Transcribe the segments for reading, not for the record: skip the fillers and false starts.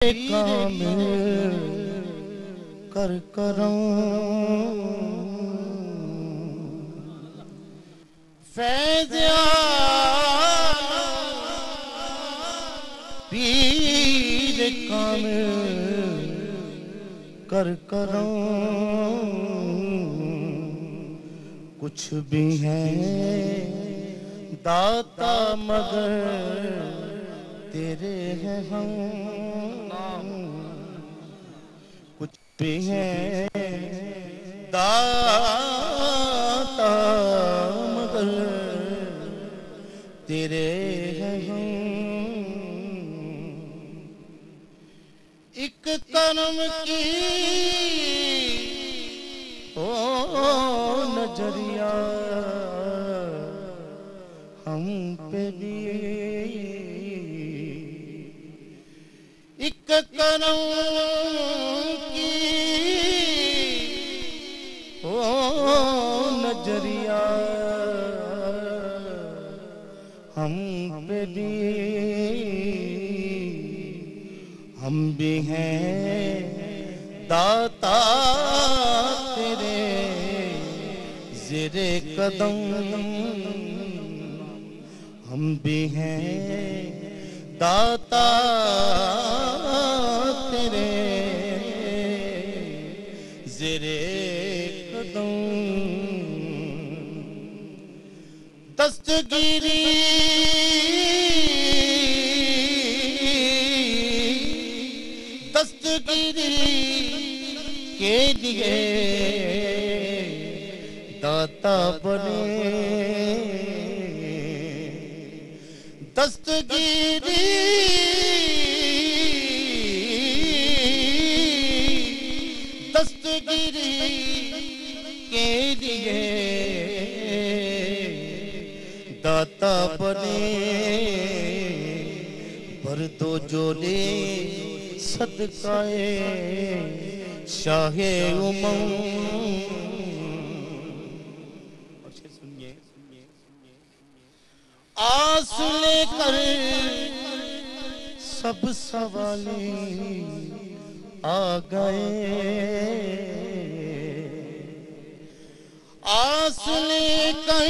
काम कर करम फैज़ पीर काम कर करम कुछ भी है दाता मगर तेरे हैं हम कुछ भी है दाता मगर तेरे हैं हम एक कर्म की ओ नजरिया हम पे भी एक करम की ओ नजरिया हम पे भी हम भी हैं दाता तेरे ज़ेरे कदम हम भी हैं दाता तेरे ज़ेरे कदम दस्तगीरी दस्तगीरी के लिए दाता बने दस्तगीरी दस्तगीरी के लिए दाता बने भर दो जोले सदकाए शाहे उमंग आस लेकर सब सवाले आ गए आस लेकर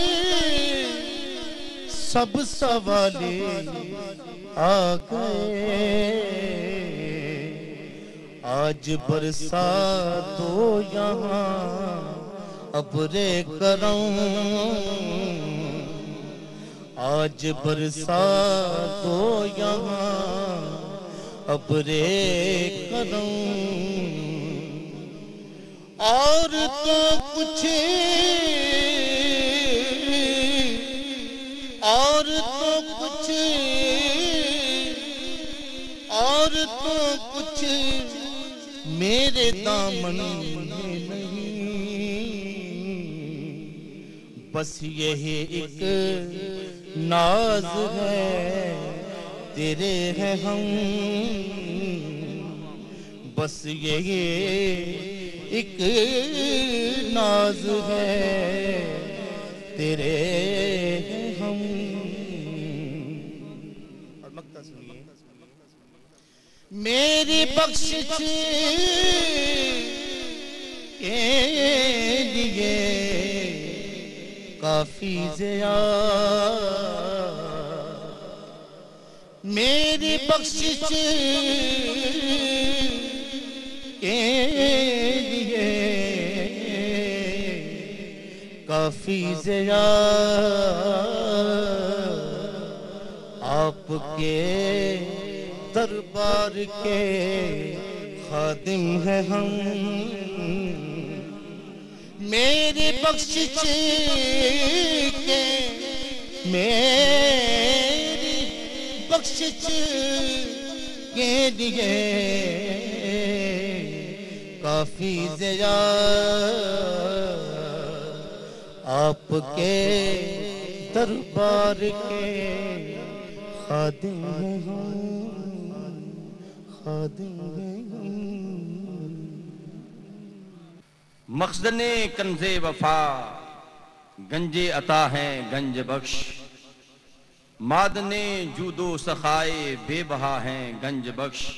सब सवाले आ गए आज बरसा तो यहाँ अबरे करम आज बरसा तो यहाँ अबरे करम और तो कुछ और तो कुछ और तो कुछ मेरे दामन में नहीं बस यही एक नाज है तेरे हैं हम बस यही एक नाज है तेरे हैं हम और मक्ता सुनिए मेरी बख्शिश के लिए काफी ज़िया मेरी बख्शिश के लिए काफी ज़िया आपके दरबार के खादिम हैं हम मेरी बख्शिश के मेरी बख्शिश के लिए काफी ज़िया आपके दरबार के खादिम हैं हम खादिम हैं हम मखज़ने कंज़े वफा गंजे अता हैं गंज बख्श मादने जूदो सखाए बेबहा हैं गंज बख्श।